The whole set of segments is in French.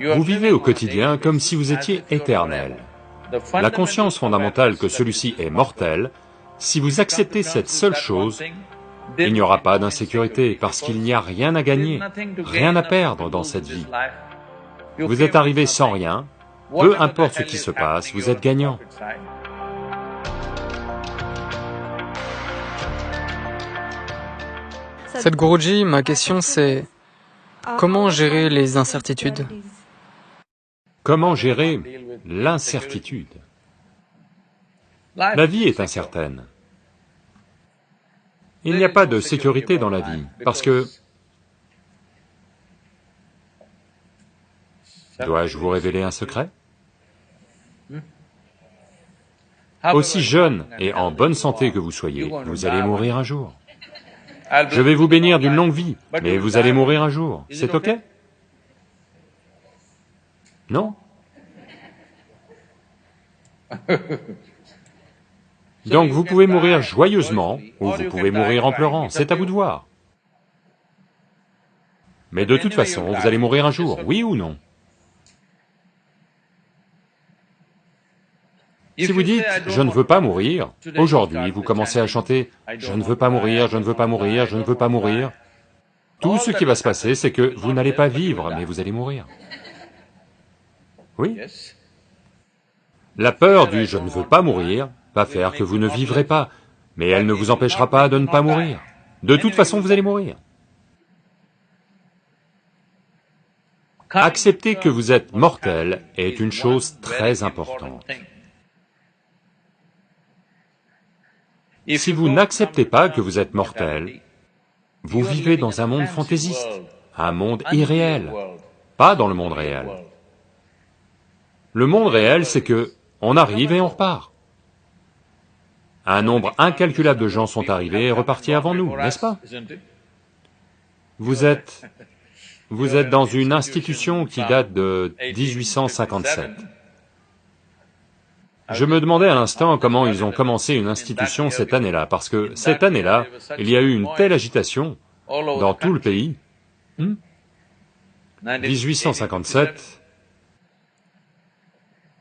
Vous vivez au quotidien comme si vous étiez éternel. La conscience fondamentale que celui-ci est mortel, si vous acceptez cette seule chose, il n'y aura pas d'insécurité, parce qu'il n'y a rien à gagner, rien à perdre dans cette vie. Vous êtes arrivé sans rien, peu importe ce qui se passe, vous êtes gagnant. Sadhguruji, ma question c'est comment gérer les incertitudes? Comment gérer l'incertitude? La vie est incertaine. Il n'y a pas de sécurité dans la vie, parce que... Dois-je vous révéler un secret? Aussi jeune et en bonne santé que vous soyez, vous allez mourir un jour. Je vais vous bénir d'une longue vie, mais vous allez mourir un jour, c'est ok? Non? Donc vous pouvez mourir joyeusement, ou vous pouvez mourir en pleurant, c'est à vous de voir. Mais de toute façon, vous allez mourir un jour, oui ou non? Si vous dites « je ne veux pas mourir », aujourd'hui vous commencez à chanter « je ne veux pas mourir, je ne veux pas mourir, je ne veux pas mourir », tout ce qui va se passer, c'est que vous n'allez pas vivre, mais vous allez mourir. Oui? La peur du « je ne veux pas mourir » va faire que vous ne vivrez pas, mais elle ne vous empêchera pas de ne pas mourir. De toute façon, vous allez mourir. Accepter que vous êtes mortel est une chose très importante. Si vous n'acceptez pas que vous êtes mortel, vous vivez dans un monde fantaisiste, un monde irréel, pas dans le monde réel. Le monde réel, c'est que on arrive et on repart. Un nombre incalculable de gens sont arrivés et repartis avant nous, n'est-ce pas? Vous êtes dans une institution qui date de 1857. Je me demandais à l'instant comment ils ont commencé une institution cette année-là, parce que cette année-là, il y a eu une telle agitation dans tout le pays. 1857,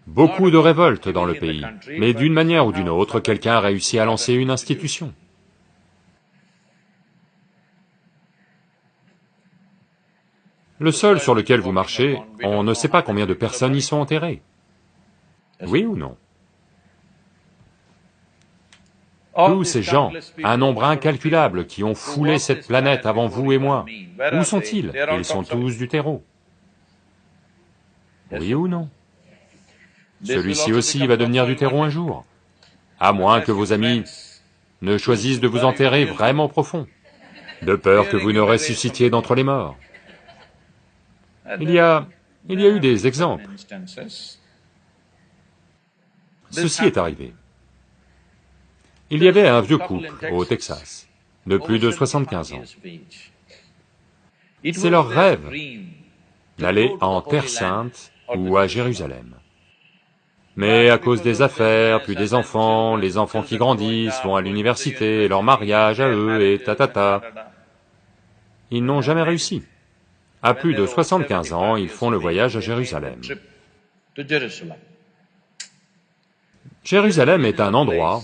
beaucoup de révoltes dans le pays, mais d'une manière ou d'une autre, quelqu'un a réussi à lancer une institution. Le sol sur lequel vous marchez, on ne sait pas combien de personnes y sont enterrées. Oui ou non? Tous ces gens, un nombre incalculable qui ont foulé cette planète avant vous et moi, où sont-ils? Ils sont tous du terreau. Oui ou non? Celui-ci aussi va devenir du terreau un jour, à moins que vos amis ne choisissent de vous enterrer vraiment profond, de peur que vous ne ressuscitiez d'entre les morts. Il y a eu des exemples. Ceci est arrivé. Il y avait un vieux couple au Texas, de plus de 75 ans. C'est leur rêve d'aller en Terre Sainte ou à Jérusalem. Mais à cause des affaires, puis des enfants, les enfants qui grandissent, vont à l'université, leur mariage à eux, et tatata, ils n'ont jamais réussi. À plus de 75 ans, ils font le voyage à Jérusalem. Jérusalem est un endroit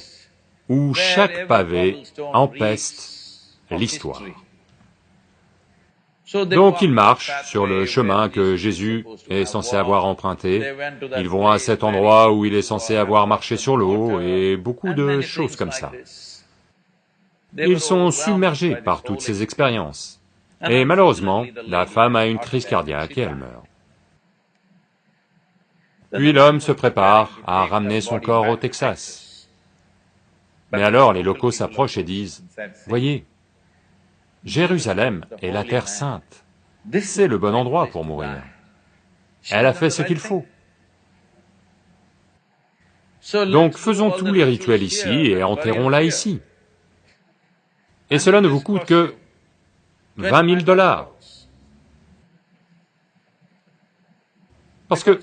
où chaque pavé empeste l'histoire. Donc ils marchent sur le chemin que Jésus est censé avoir emprunté, ils vont à cet endroit où il est censé avoir marché sur l'eau, et beaucoup de choses comme ça. Ils sont submergés par toutes ces expériences, et malheureusement, la femme a une crise cardiaque et elle meurt. Puis l'homme se prépare à ramener son corps au Texas. Mais alors les locaux s'approchent et disent, « Voyez, Jérusalem est la Terre Sainte, c'est le bon endroit pour mourir. Elle a fait ce qu'il faut. Donc faisons tous les rituels ici et enterrons-la ici. Et cela ne vous coûte que 20 000 $. Parce que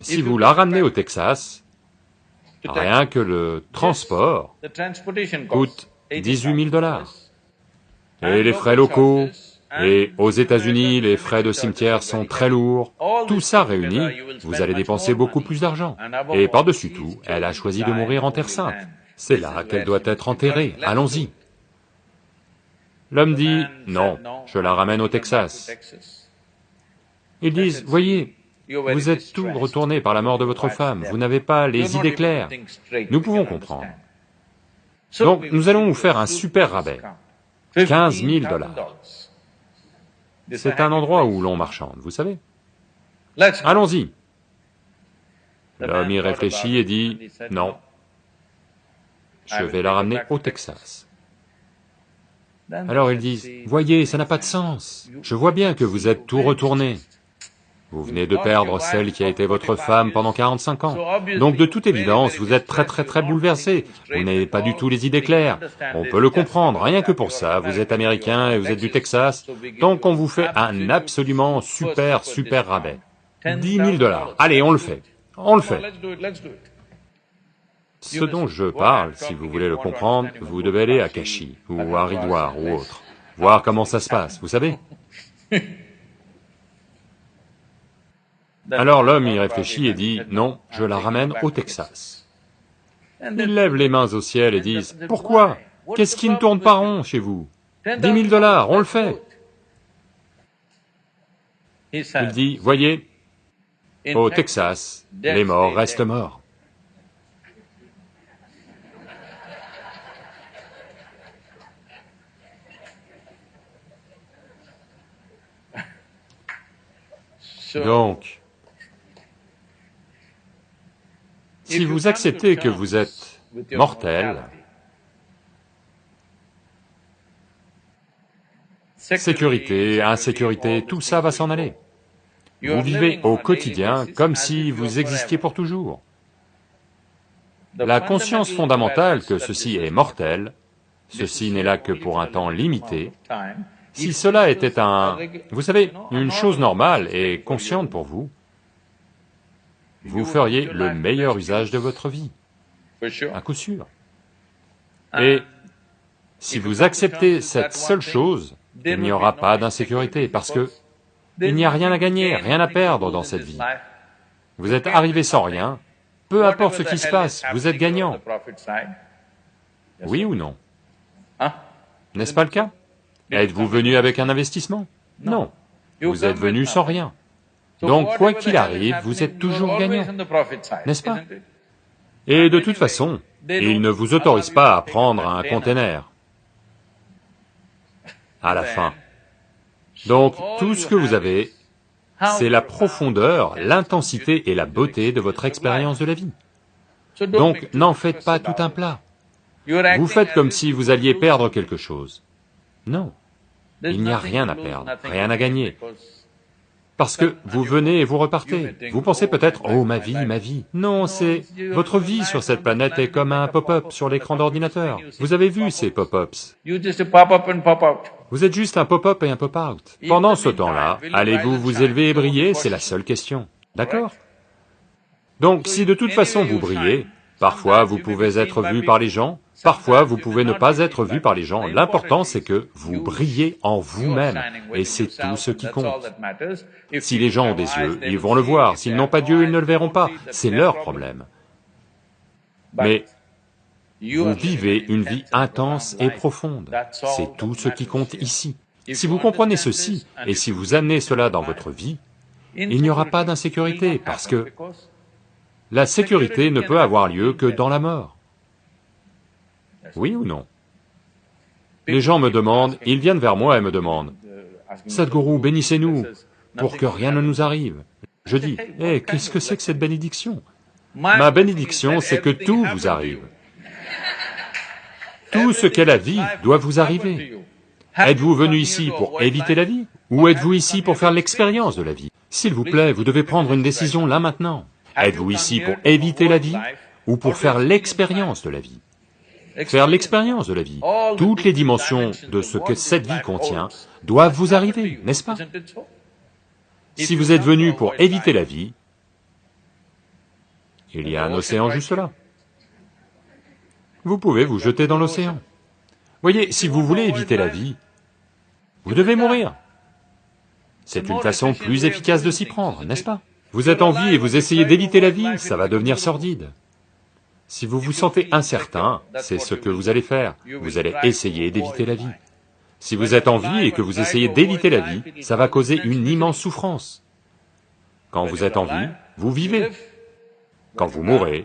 si vous la ramenez au Texas, rien que le transport coûte 18 000 $. Et les frais locaux, Et aux États-Unis, les frais de cimetière sont très lourds. Tout ça réuni, vous allez dépenser beaucoup plus d'argent. Et par-dessus tout, elle a choisi de mourir en Terre Sainte. C'est là qu'elle doit être enterrée, allons-y. L'homme dit, non, je la ramène au Texas. Ils disent, voyez, vous êtes tout retourné par la mort de votre femme, vous n'avez pas les idées claires. Nous pouvons comprendre. Donc, nous allons vous faire un super rabais, 15 000 $. C'est un endroit où l'on marchande, vous savez. Allons-y. L'homme y réfléchit et dit, non, je vais la ramener au Texas. Alors ils disent, voyez, ça n'a pas de sens, je vois bien que vous êtes tout retourné. Vous venez de perdre celle qui a été votre femme pendant 45 ans. Donc de toute évidence, vous êtes très bouleversé, vous n'avez pas du tout les idées claires. On peut le comprendre, rien que pour ça, vous êtes américain et vous êtes du Texas, donc on vous fait un absolument super rabais. 10 000 $, allez, on le fait. Ce dont je parle, si vous voulez le comprendre, vous devez aller à Kashi, ou à Haridwar, ou autre, voir comment ça se passe, vous savez. Alors l'homme y réfléchit et dit, non, je la ramène au Texas. Ils lèvent les mains au ciel et disent, pourquoi? Qu'est-ce qui ne tourne pas rond chez vous? 10 000 $, on le fait. Il dit, voyez, au Texas, les morts restent morts. Donc, si vous acceptez que vous êtes mortel, sécurité, insécurité, tout ça va s'en aller. Vous vivez au quotidien comme si vous existiez pour toujours. La conscience fondamentale que ceci est mortel, ceci n'est là que pour un temps limité, si cela était vous savez, une chose normale et consciente pour vous, vous feriez le meilleur usage de votre vie, à coup sûr. Et si vous acceptez cette seule chose, il n'y aura pas d'insécurité, parce que il n'y a rien à gagner, rien à perdre dans cette vie. Vous êtes arrivé sans rien, peu importe ce qui se passe, vous êtes gagnant. Oui ou non? N'est-ce pas le cas? Êtes-vous venu avec un investissement? Non. Vous êtes venu sans rien. Donc, quoi qu'il arrive, vous êtes toujours gagnant, n'est-ce pas? Et de toute façon, ils ne vous autorisent pas à prendre un container à la fin. Donc, tout ce que vous avez, c'est la profondeur, l'intensité et la beauté de votre expérience de la vie. Donc, n'en faites pas tout un plat. Vous faites comme si vous alliez perdre quelque chose. Non, il n'y a rien à perdre, rien à gagner. Parce que vous venez et vous repartez. Vous pensez peut-être, oh ma vie. Non, c'est... Votre vie sur cette planète est comme un pop-up sur l'écran d'ordinateur. Vous avez vu ces pop-ups. Vous êtes juste un pop-up et un pop-out. Pendant ce temps-là, allez-vous vous élever et briller? C'est la seule question. D'accord? Donc si de toute façon vous brillez, parfois vous pouvez être vu par les gens, parfois vous pouvez ne pas être vu par les gens. L'important c'est que vous brillez en vous-même, et c'est tout ce qui compte. Si les gens ont des yeux, ils vont le voir, s'ils n'ont pas d'yeux, ils ne le verront pas, c'est leur problème. Mais vous vivez une vie intense et profonde, c'est tout ce qui compte ici. Si vous comprenez ceci, et si vous amenez cela dans votre vie, il n'y aura pas d'insécurité, parce que la sécurité ne peut avoir lieu que dans la mort. Oui ou non? Les gens me demandent, ils viennent vers moi et me demandent, « Sadhguru, bénissez-nous, pour que rien ne nous arrive. » Je dis, « Eh, qu'est-ce que c'est que cette bénédiction? Ma bénédiction, c'est que tout vous arrive. Tout ce qu'est la vie doit vous arriver. Êtes-vous venu ici pour éviter la vie, ou êtes-vous ici pour faire l'expérience de la vie? S'il vous plaît, vous devez prendre une décision là maintenant. Êtes-vous ici pour éviter la vie, ou pour faire l'expérience de la vie? Faire l'expérience de la vie. Toutes les dimensions de ce que cette vie contient doivent vous arriver, n'est-ce pas? Si vous êtes venu pour éviter la vie, il y a un océan juste là. Vous pouvez vous jeter dans l'océan. Voyez, si vous voulez éviter la vie, Vous devez mourir. C'est une façon plus efficace de s'y prendre, n'est-ce pas? Vous êtes en vie et vous essayez d'éviter la vie, ça va devenir sordide. Si vous vous sentez incertain, c'est ce que vous allez faire, vous allez essayer d'éviter la vie. Si vous êtes en vie et que vous essayez d'éviter la vie, ça va causer une immense souffrance. Quand vous êtes en vie, vous vivez. Quand vous mourrez,